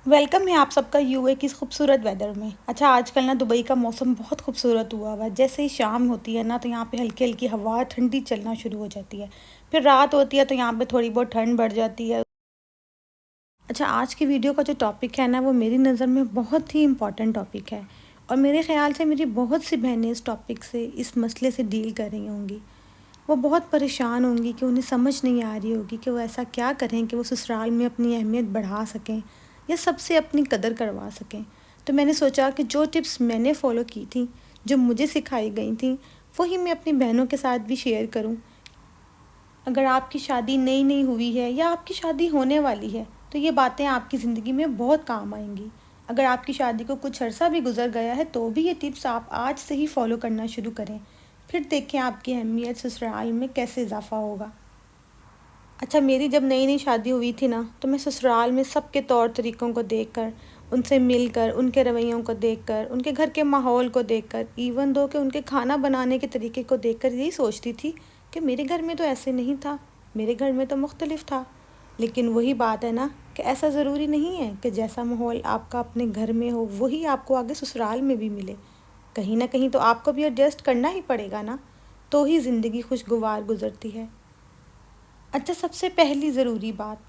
Welcome है आप सबका यूए की इस खूबसूरत वेदर में। अच्छा, आजकल ना दुबई का मौसम बहुत खूबसूरत हुआ है। जैसे ही शाम होती है ना तो यहाँ पे हल्की हल्की हवा ठंडी चलना शुरू हो जाती है। फिर रात होती है तो यहाँ पे थोड़ी बहुत ठंड बढ़ जाती है। अच्छा, आज की वीडियो का जो टॉपिक है ना वो मेरी नज़र में बहुत ही इम्पॉर्टेंट टॉपिक है। और मेरे ख़्याल से मेरी बहुत सी बहनें इस टॉपिक से, इस मसले से डील कर रही होंगी। वो बहुत परेशान होंगी कि उन्हें समझ नहीं आ रही होगी कि वो ऐसा क्या करें कि वो ससुराल में अपनी अहमियत बढ़ा सकें या सबसे अपनी कदर करवा सकें। तो मैंने सोचा कि जो टिप्स मैंने फ़ॉलो की थी, जो मुझे सिखाई गई थी, वही मैं अपनी बहनों के साथ भी शेयर करूं। अगर आपकी शादी नई नई हुई है या आपकी शादी होने वाली है तो ये बातें आपकी ज़िंदगी में बहुत काम आएंगी। अगर आपकी शादी को कुछ अरसा भी गुजर गया है तो भी ये टिप्स आप आज से ही फॉलो करना शुरू करें। फिर देखें आपकी अहमियत ससुराल में कैसे इजाफा होगा। अच्छा, मेरी जब नई नई शादी हुई थी ना तो मैं ससुराल में सबके तौर तरीक़ों को देखकर, उनसे मिलकर, उनके रवैयों को देखकर, उनके घर के माहौल को देखकर, इवन दो कि उनके खाना बनाने के तरीके को देखकर यही सोचती थी कि मेरे घर में तो ऐसे नहीं था, मेरे घर में तो मुख्तलिफ था। लेकिन वही बात है ना कि ऐसा ज़रूरी नहीं है कि जैसा माहौल आपका अपने घर में हो वही आपको आगे ससुराल में भी मिले। कहीं ना कहीं तो आपको भी एडजस्ट करना ही पड़ेगा ना, तो ही ज़िंदगी खुशगवार गुजरती है। अच्छा, सबसे पहली ज़रूरी बात,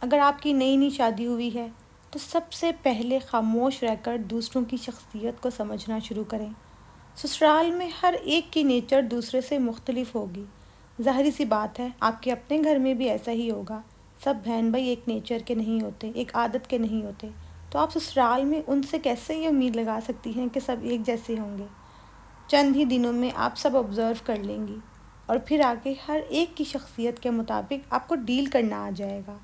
अगर आपकी नई नई शादी हुई है तो सबसे पहले खामोश रहकर दूसरों की शख्सियत को समझना शुरू करें। ससुराल में हर एक की नेचर दूसरे से मुख्तलिफ होगी। ज़ाहिर सी बात है, आपके अपने घर में भी ऐसा ही होगा। सब बहन भाई एक नेचर के नहीं होते, एक आदत के नहीं होते। तो आप ससुराल में उनसे कैसे ये उम्मीद लगा सकती हैं कि सब एक जैसे होंगे। चंद ही दिनों में आप सब ऑब्ज़र्व कर लेंगी और फिर आगे हर एक की शख्सियत के मुताबिक आपको डील करना आ जाएगा।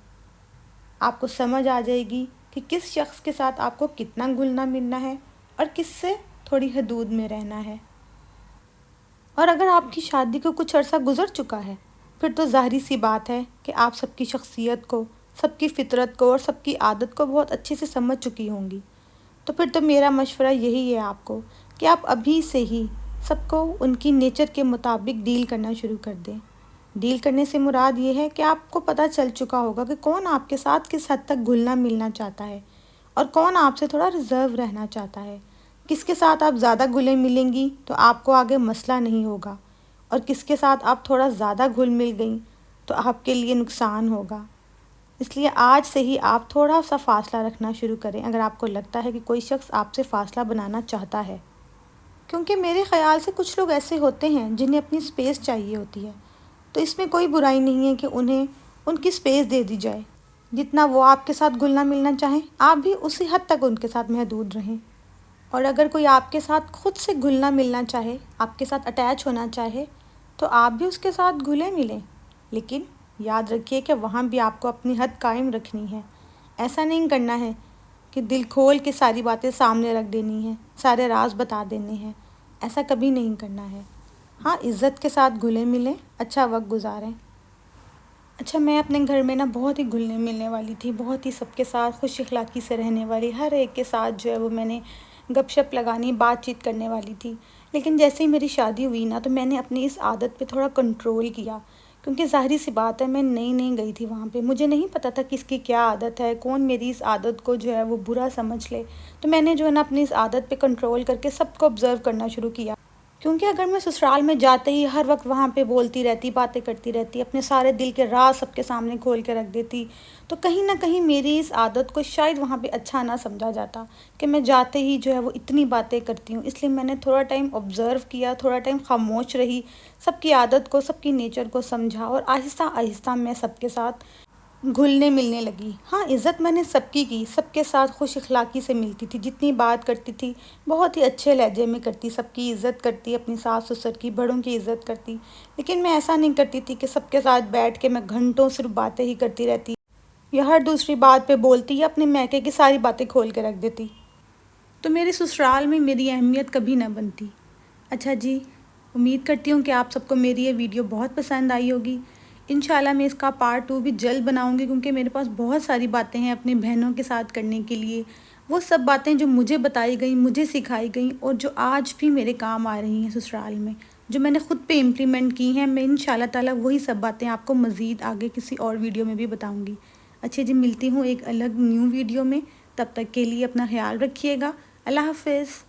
आपको समझ आ जाएगी कि किस शख्स के साथ आपको कितना घुलना मिलना है और किससे थोड़ी हदूद में रहना है। और अगर आपकी शादी को कुछ अरसा गुजर चुका है फिर तो ज़ाहिर सी बात है कि आप सबकी शख्सियत को, सबकी फ़ितरत को और सबकी आदत को बहुत अच्छे से समझ चुकी होंगी। तो फिर तो मेरा मशवरा यही है आपको कि आप अभी से ही सबको उनकी नेचर के मुताबिक डील करना शुरू कर दें। डील करने से मुराद ये है कि आपको पता चल चुका होगा कि कौन आपके साथ किस हद तक घुलना मिलना चाहता है और कौन आपसे थोड़ा रिज़र्व रहना चाहता है। किसके साथ आप ज़्यादा घुले मिलेंगी तो आपको आगे मसला नहीं होगा, और किसके साथ आप थोड़ा ज़्यादा घुल मिल गई तो आपके लिए नुकसान होगा। इसलिए आज से ही आप थोड़ा सा फ़ासला रखना शुरू करें अगर आपको लगता है कि कोई शख्स आपसे फ़ासला बनाना चाहता है। क्योंकि मेरे ख़्याल से कुछ लोग ऐसे होते हैं जिन्हें अपनी स्पेस चाहिए होती है, तो इसमें कोई बुराई नहीं है कि उन्हें उनकी स्पेस दे दी जाए। जितना वो आपके साथ घुलना मिलना चाहें आप भी उसी हद तक उनके साथ महदूद रहें। और अगर कोई आपके साथ खुद से घुलना मिलना चाहे, आपके साथ अटैच होना चाहे, तो आप भी उसके साथ घुले मिलें। लेकिन याद रखिए कि वहाँ भी आपको अपनी हद कायम रखनी है। ऐसा नहीं करना है कि दिल खोल के सारी बातें सामने रख देनी है, सारे राज बता देने हैं। ऐसा कभी नहीं करना है। हाँ, इज़्ज़त के साथ घुले मिलें, अच्छा वक्त गुजारें। अच्छा, मैं अपने घर में ना बहुत ही घुलने मिलने वाली थी, बहुत ही सबके साथ खुश अखलाक़ी से रहने वाली, हर एक के साथ जो है वो मैंने गपशप लगानी, बातचीत करने वाली थी। लेकिन जैसे ही मेरी शादी हुई ना तो मैंने अपनी इस आदत पे थोड़ा कंट्रोल किया, क्योंकि ज़ाहिर सी बात है मैं नई नई गई थी वहाँ पे, मुझे नहीं पता था किसकी क्या आदत है, कौन मेरी इस आदत को जो है वो बुरा समझ ले। तो मैंने जो है ना अपनी इस आदत पे कंट्रोल करके सबको ऑब्ज़र्व करना शुरू किया। क्योंकि अगर मैं ससुराल में जाते ही हर वक्त वहाँ पे बोलती रहती, बातें करती रहती, अपने सारे दिल के राज सबके सामने खोल के रख देती, तो कहीं ना कहीं मेरी इस आदत को शायद वहाँ पे अच्छा ना समझा जाता कि मैं जाते ही जो है वो इतनी बातें करती हूँ। इसलिए मैंने थोड़ा टाइम ऑब्ज़र्व किया, थोड़ा टाइम खामोश रही, सबकी आदत को, सबकी नेचर को समझा और आहिस्ता आहिस्ता मैं सबके साथ घुलने मिलने लगी। हाँ, इज़्ज़त मैंने सबकी की, सबके साथ खुश अखलाक़ी से मिलती थी, जितनी बात करती थी बहुत ही अच्छे लहजे में करती, सबकी इज़्ज़त करती, अपनी सास ससुर की, बड़ों की इज़्ज़त करती। लेकिन मैं ऐसा नहीं करती थी कि सबके साथ बैठ के मैं घंटों सिर्फ बातें ही करती रहती या हर दूसरी बात पे बोलती या अपने मैके की सारी बातें खोल के रख देती। तो मेरे ससुराल में मेरी अहमियत कभी ना बनती। अच्छा जी, उम्मीद करती हूँ कि आप सबको मेरी ये वीडियो बहुत पसंद आई होगी। इंशाल्लाह मैं इसका पार्ट 2 भी जल्द बनाऊँगी, क्योंकि मेरे पास बहुत सारी बातें हैं अपनी बहनों के साथ करने के लिए। वो सब बातें जो मुझे बताई गई, मुझे सिखाई गई और जो आज भी मेरे काम आ रही हैं ससुराल में, जो मैंने ख़ुद पे इम्प्लीमेंट की हैं। मैं इंशाल्लाह ताला वही सब बातें आपको मज़ीद आगे किसी और वीडियो में भी बताऊँगी। اچھا جی، ملتی ہوں ایک الگ نیو ویڈیو میں، تب تک کے لیے اپنا خیال رکھیے گا۔ اللہ حافظ۔